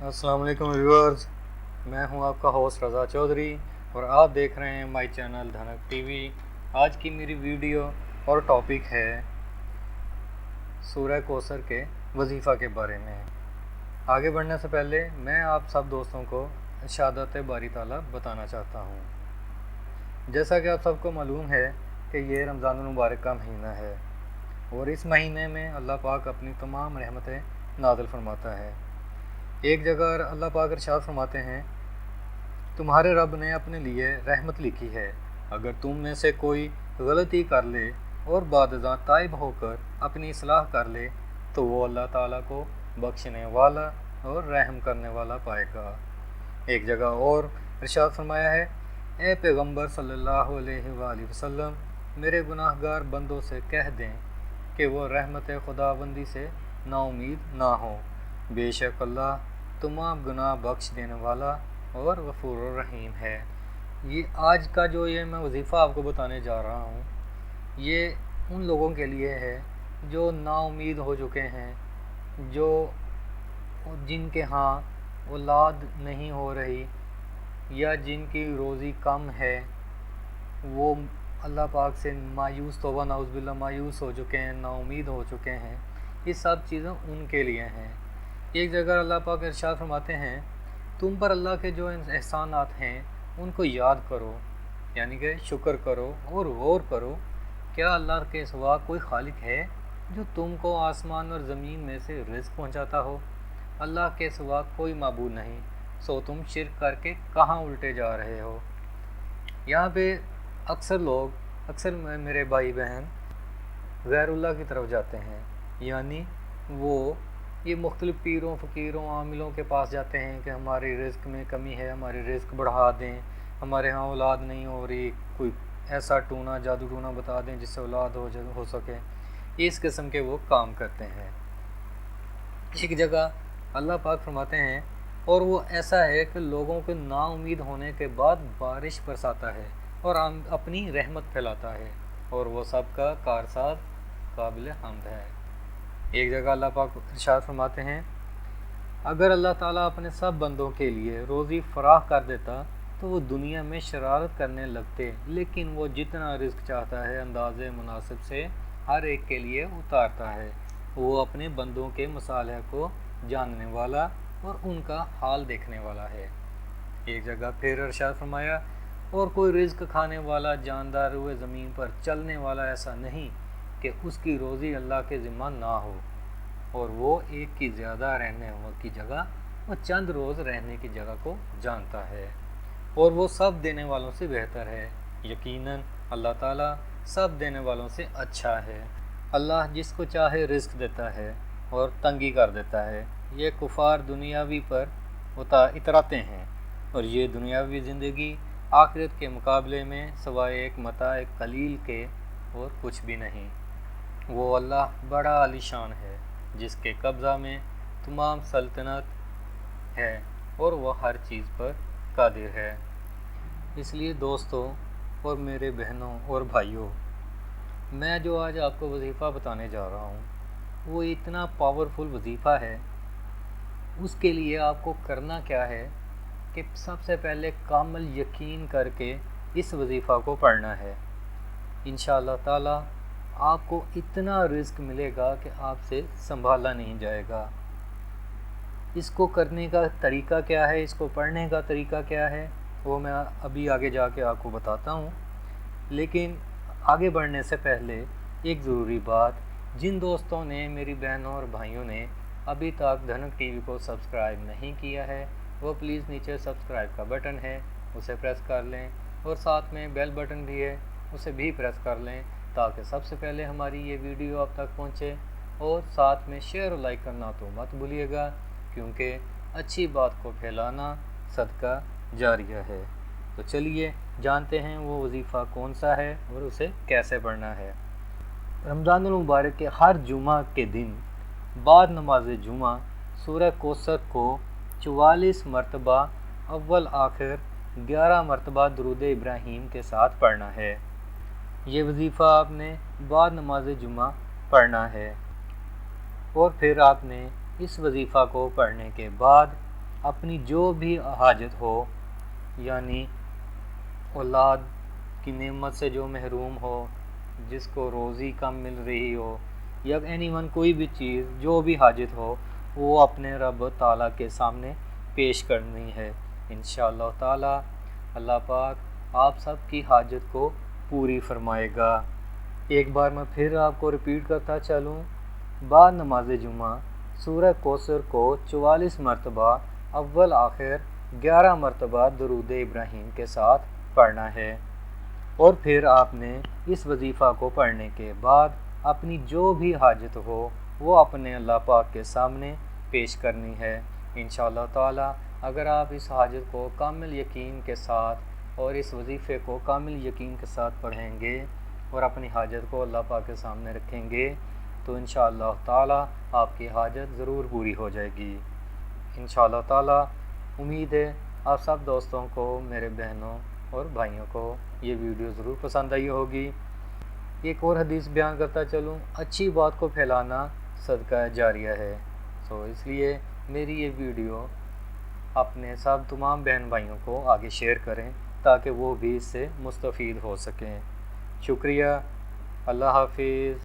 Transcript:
अस्सलाम वालेकुम व्यूअर्स, मैं हूं आपका होस्ट रज़ा चौधरी और आप देख रहे हैं माय चैनल धनक टीवी। आज की मेरी वीडियो और टॉपिक है सूरह कौसर के वजीफ़ा के बारे में। आगे बढ़ने से पहले मैं आप सब दोस्तों को शहादत बारी ताला बताना चाहता हूं। जैसा कि आप सबको मालूम है कि ये रमज़ानुल मुबारक का महीना है और इस महीने में अल्लाह पाक अपनी तमाम रहमतें नाज़िल फरमाता है। एक जगह अल्लाह पाक इरशाद फरमाते हैं, तुम्हारे रब ने अपने लिए रहमत लिखी है, अगर तुम में से कोई गलती कर ले और बादज़ां ताइब होकर अपनी इस्लाह कर ले तो वो अल्लाह ताला को बख्शने वाला और रहम करने वाला पाएगा। एक जगह और इरशाद फरमाया है, ए पैगंबर सल्लल्लाहु अलैहि वसल्लम, मेरे गुनाहगार बंदों से कह दें कि वो रहमत खुदाबंदी से नाउमीद ना हो, बेशक अल्लाह तमाम गुनाह बख्श देने वाला और गफूर रहीम है। ये आज का जो मैं वजीफ़ा आपको बताने जा रहा हूँ, ये उन लोगों के लिए है जो नाउमीद हो चुके हैं, जो जिनके यहाँ औलाद नहीं हो रही या जिनकी रोज़ी कम है, वो अल्लाह पाक से मायूस तौबा नाउज़ुबिल्लाह मायूस हो चुके हैं, नाउमीद हो चुके हैं। ये सब चीज़ें उनके लिए हैं। एक जगह अल्लाह पाक इरशाद फरमाते हैं, तुम पर अल्लाह के जो एहसानात हैं उनको याद करो, यानी कि शुक्र करो और गौर करो, क्या अल्लाह के सिवा कोई खालिक है जो तुमको आसमान और ज़मीन में से रिज़्क़ पहुंचाता हो? अल्लाह के सिवा कोई माबूद नहीं, सो तुम शिर्क करके कहाँ उल्टे जा रहे हो। यहाँ पे अक्सर मेरे भाई बहन गैरुल्लाह की तरफ जाते हैं, यानी वो ये मुख्तलिफ़ पीरों फ़कीरों आमिलों के पास जाते हैं कि हमारी रिज़्क़ में कमी है, हमारी रिज़्क़ बढ़ा दें, हमारे यहाँ औलाद नहीं हो रही, कोई ऐसा टूना जादू टूना बता दें जिससे औलाद हो सके। इस किस्म के वो काम करते हैं। एक जगह अल्लाह पाक फरमाते हैं, और वो ऐसा है कि लोगों के नाउमीद होने के बाद बारिश बरसाता है और अपनी रहमत फैलाता है, और वो सबका कारसाज काबिल हम्द है। एक जगह अल्लाह पाक इरशाद फरमाते हैं, अगर अल्लाह ताला अपने सब बंदों के लिए रोज़ी फराह कर देता तो वो दुनिया में शरारत करने लगते, लेकिन वो जितना रिस्क चाहता है अंदाज़े मुनासिब से हर एक के लिए उतारता है। वो अपने बंदों के मसाले को जानने वाला और उनका हाल देखने वाला है। एक जगह फिर इरशाद फरमाया, और कोई रिज़्क खाने वाला जानदार हुए ज़मीन पर चलने वाला ऐसा नहीं कि उसकी रोज़ी अल्लाह के ज़िम्मा ना हो, और वो एक की ज़्यादा रहने की जगह वो चंद रोज़ रहने की जगह को जानता है, और वो सब देने वालों से बेहतर है। यकीनन अल्लाह ताला सब देने वालों से अच्छा है। अल्लाह जिसको चाहे रिज़्क देता है और तंगी कर देता है। ये कुफार दुनियावी पर इतराते हैं, और ये दुनियावी ज़िंदगी आखिरत के मुकाबले में सिवाय एक मता एक कलील के और कुछ भी नहीं। वो अल्लाह बड़ा आलीशान है, जिसके कब्ज़ा में तमाम सल्तनत है और वह हर चीज़ पर कादिर है। इसलिए दोस्तों और मेरे बहनों और भाइयों, मैं जो आज आपको वजीफ़ा बताने जा रहा हूँ वो इतना पावरफुल वजीफ़ा है। उसके लिए आपको करना क्या है कि सबसे पहले कामिल यकीन करके इस वजीफ़ा को पढ़ना है। इंशाअल्लाह ताला आपको इतना रिस्क मिलेगा कि आपसे संभाला नहीं जाएगा। इसको करने का तरीका क्या है, इसको पढ़ने का तरीका क्या है, वो मैं अभी आगे जाके आपको बताता हूँ। लेकिन आगे बढ़ने से पहले एक ज़रूरी बात, जिन दोस्तों ने मेरी बहनों और भाइयों ने अभी तक धनक टीवी को सब्सक्राइब नहीं किया है, वो प्लीज़ नीचे सब्सक्राइब का बटन है उसे प्रेस कर लें, और साथ में बेल बटन भी है उसे भी प्रेस कर लें, ताकि सबसे पहले हमारी ये वीडियो आप तक पहुँचे। और साथ में शेयर और लाइक करना तो मत भूलिएगा, क्योंकि अच्छी बात को फैलाना सदका जारिया है। तो चलिए जानते हैं वो वजीफ़ा कौन सा है और उसे कैसे पढ़ना है। रमज़ानुल मुबारक के हर जुमा के दिन बाद नमाज जुमा सूरह कौसर को 44 मरतबा अव्वल आखिर 11 मरतबा दुरूद इब्राहीम के साथ पढ़ना है। ये वजीफ़ा आपने बाद नमाज जुमा पढ़ना है, और फिर आपने इस वजीफ़ा को पढ़ने के बाद اپنی جو بھی حاجت ہو، یعنی اولاد کی نعمت سے جو محروم ہو، جس کو روزی کم مل رہی ہو، یا اینی ون کوئی بھی چیز جو بھی حاجت ہو، وہ اپنے رب تعالیٰ کے سامنے پیش کرنی ہے۔ انشاءاللہ تعالیٰ اللہ پاک آپ سب کی حاجت کو پوری فرمائے گا۔ ایک بار میں پھر آپ کو ریپیٹ کرتا چلوں، بعد نماز جمعہ سورہ کوثر کو 44 مرتبہ اول آخر 11 مرتبہ درود ابراہیم کے ساتھ پڑھنا ہے، اور پھر آپ نے اس وظیفہ کو پڑھنے کے بعد اپنی جو بھی حاجت ہو وہ اپنے اللہ پاک کے سامنے پیش کرنی ہے۔ انشاءاللہ تعالی اگر آپ اس حاجت کو کامل یقین کے ساتھ اور اس وظیفے کو کامل یقین کے ساتھ پڑھیں گے اور اپنی حاجت کو اللہ پاک کے سامنے رکھیں گے تو انشاءاللہ تعالی آپ کی حاجت ضرور پوری ہو جائے گی۔ انشاءاللہ تعالی امید ہے آپ سب دوستوں کو، میرے بہنوں اور بھائیوں کو یہ ویڈیو ضرور پسند آئی ہوگی۔ ایک اور حدیث بیان کرتا چلوں، اچھی بات کو پھیلانا صدقہ جاریہ ہے، اس لیے میری یہ ویڈیو اپنے سب تمام بہن بھائیوں کو آگے شیئر کریں تاکہ وہ بھی اس سے مستفید ہو سکیں۔ شکریہ، اللہ حافظ۔